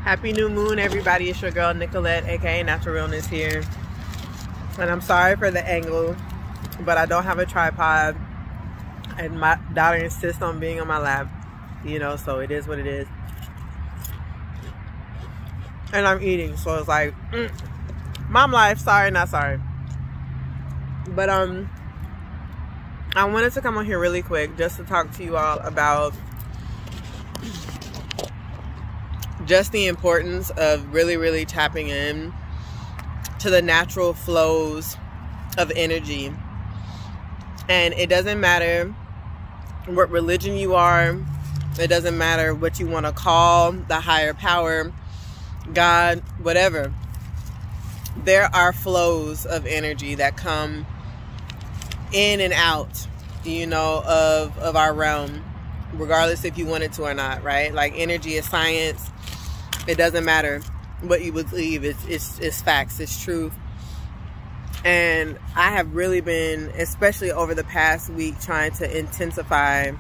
Happy new moon, everybody. It's your girl Nicolette, aka Natural Realness here. And I'm sorry for the angle, but I don't have a tripod and my daughter insists on being on my lap, you know, so it is what it is. And I'm eating, so it's like mom life, sorry, not sorry. But I wanted to come on here really quick just to talk to you all about just the importance of really tapping in to the natural flows of energy. And it doesn't matter what religion you are, it doesn't matter what you want to call the higher power, God, whatever. There are flows of energy that come in and out, you know, of our realm, regardless if you want it to or not, right? Like, energy is science. It doesn't matter what you believe. It's facts. It's truth. And I have really been, especially over the past week, trying to intensify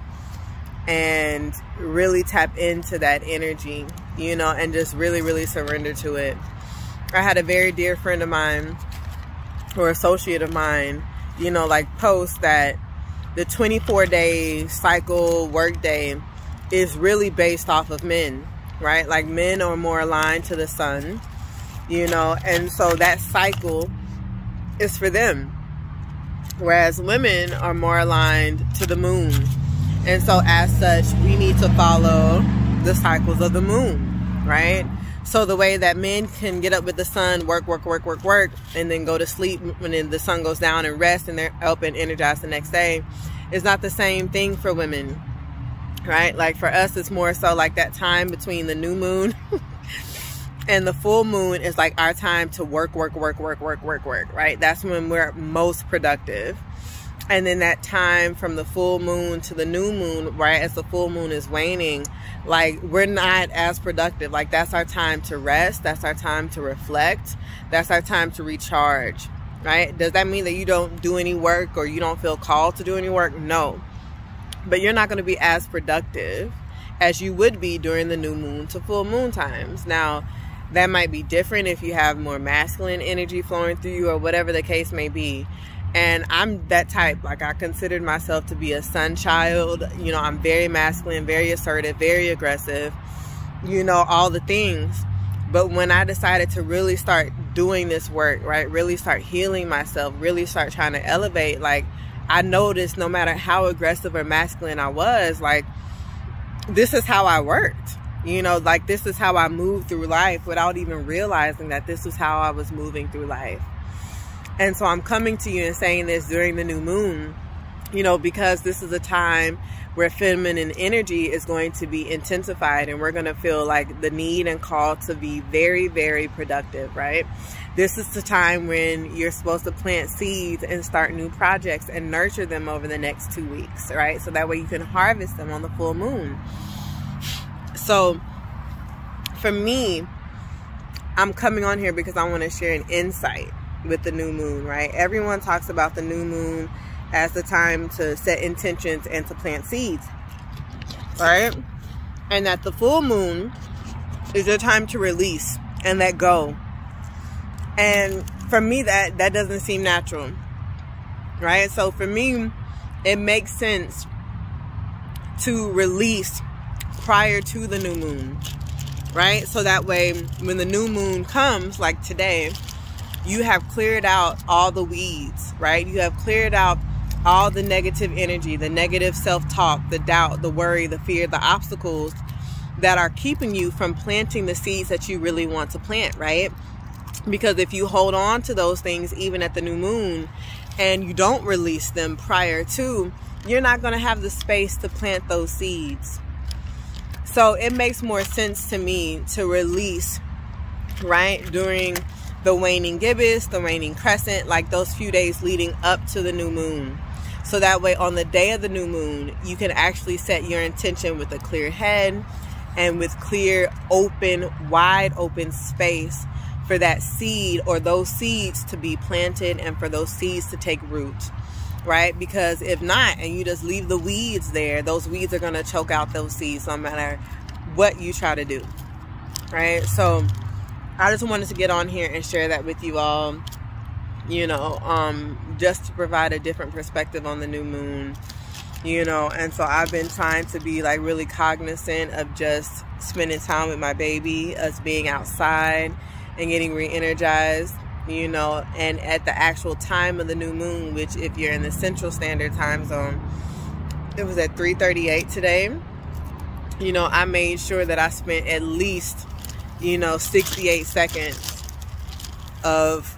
and really tap into that energy, you know, and just really surrender to it. I had a very dear friend of mine, or associate of mine, you know, like, post that the 24-day cycle workday is really based off of men, right? Like, men are more aligned to the sun, you know, and so that cycle is for them, whereas women are more aligned to the moon. And so as such, we need to follow the cycles of the moon, right? So the way that men can get up with the sun, work, and then go to sleep when then the sun goes down and rest, and they're up and energized the next day, is not the same thing for women, right? Like, for us, it's more so like that time between the new moon and the full moon is like our time to work, right? That's when we're most productive. And then that time from the full moon to the new moon, right, as the full moon is waning, like, we're not as productive. Like, that's our time to rest. That's our time to reflect. That's our time to recharge, right? Does that mean that you don't do any work or you don't feel called to do any work? No. But you're not going to be as productive as you would be during the new moon to full moon times. Now, that might be different if you have more masculine energy flowing through you or whatever the case may be. And I'm that type. Like, I considered myself to be a sun child. You know, I'm very masculine, very assertive, very aggressive, you know, all the things. But when I decided to really start doing this work, right, really start healing myself, really start trying to elevate, like, I noticed no matter how aggressive or masculine I was, like, this is how I worked. You know, like, this is how I moved through life without even realizing that this was how I was moving through life. And so I'm coming to you and saying this during the new moon, you know, because this is a time where feminine energy is going to be intensified, and we're going to feel like the need and call to be very productive, right? This is the time when you're supposed to plant seeds and start new projects and nurture them over the next 2 weeks, right? So that way you can harvest them on the full moon. So for me, I'm coming on here because I want to share an insight with the new moon, right? Everyone talks about the new moon as the time to set intentions and to plant seeds, right? And that the full moon is your time to release and let go. And for me, that doesn't seem natural, right? So for me, it makes sense to release prior to the new moon, right? So that way, when the new moon comes, like today, you have cleared out all the weeds, right? You have cleared out all the negative energy, the negative self-talk, the doubt, the worry, the fear, the obstacles that are keeping you from planting the seeds that you really want to plant, right? Because if you hold on to those things even at the new moon and you don't release them prior to, you're not going to have the space to plant those seeds. So it makes more sense to me to release, right, during the waning gibbous, the waning crescent, like those few days leading up to the new moon. So that way on the day of the new moon, you can actually set your intention with a clear head and with clear, open, wide open space for that seed or those seeds to be planted and for those seeds to take root, right? Because if not, and you just leave the weeds there, those weeds are going to choke out those seeds no matter what you try to do. right? So I just wanted to get on here and share that with you all, you know, just to provide a different perspective on the new moon, you know. And so I've been trying to be like really cognizant of just spending time with my baby, us being outside and getting re-energized, you know. And at the actual time of the new moon, which if you're in the Central Standard Time Zone, it was at 3:38 today. You know, I made sure that I spent at least, you know, 68 seconds of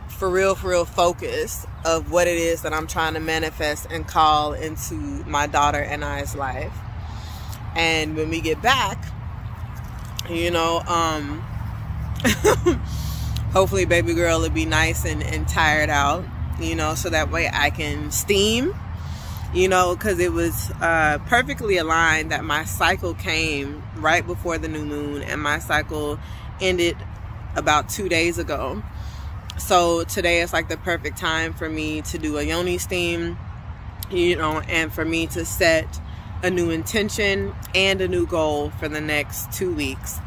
for real focus of what it is that I'm trying to manifest and call into my daughter and I's life. And when we get back, you know, hopefully baby girl will be nice and tired out, you know, so that way I can steam, you know, because it was perfectly aligned that my cycle came right before the new moon and my cycle ended about 2 days ago. So today is like the perfect time for me to do a yoni steam, you know, and for me to set a new intention and a new goal for the next 2 weeks.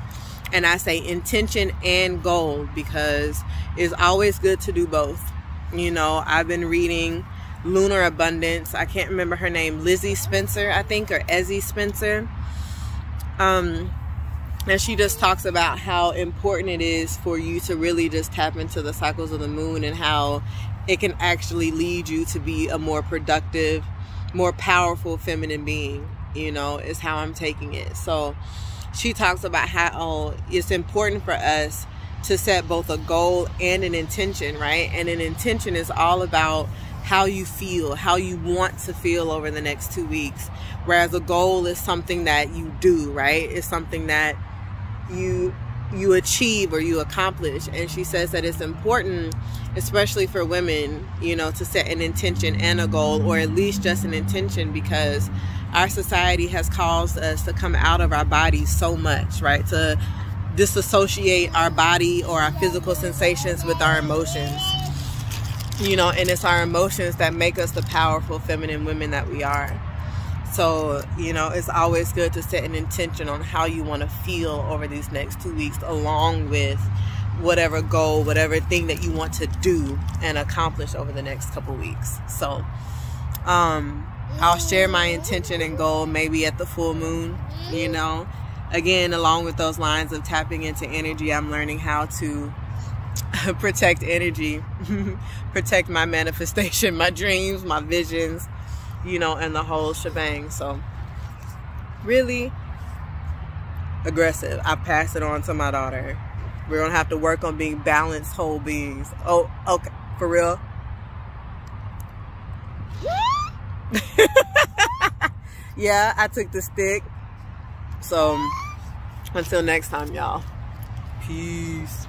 And I say intention and goal because it's always good to do both. You know, I've been reading Lunar Abundance. I can't remember her name, Lizzie Spencer, I think, or Ezzie Spencer. And she just talks about how important it is for you to really just tap into the cycles of the moon and how it can actually lead you to be a more productive, more powerful feminine being, you know, is how I'm taking it. So she talks about how it's important for us to set both a goal and an intention, right? And an intention is all about how you feel, how you want to feel over the next 2 weeks. Whereas a goal is something that you do, right? It's something that you achieve or you accomplish. And she says that it's important, especially for women, you know, to set an intention and a goal, or at least just an intention, because our society has caused us to come out of our bodies so much, right? To disassociate our body or our physical sensations with our emotions, you know, and it's our emotions that make us the powerful feminine women that we are. So, you know, it's always good to set an intention on how you want to feel over these next 2 weeks, along with whatever goal, whatever thing that you want to do and accomplish over the next couple weeks. So, I'll share my intention and goal maybe at the full moon, you know. Again, along with those lines of tapping into energy, I'm learning how to protect energy, protect my manifestation, my dreams, my visions, you know, and the whole shebang. So really aggressive. I pass it on to my daughter. We're gonna have to work on being balanced whole beings. Oh, okay, for real. Yeah, I took the stick. So until next time, y'all. Peace.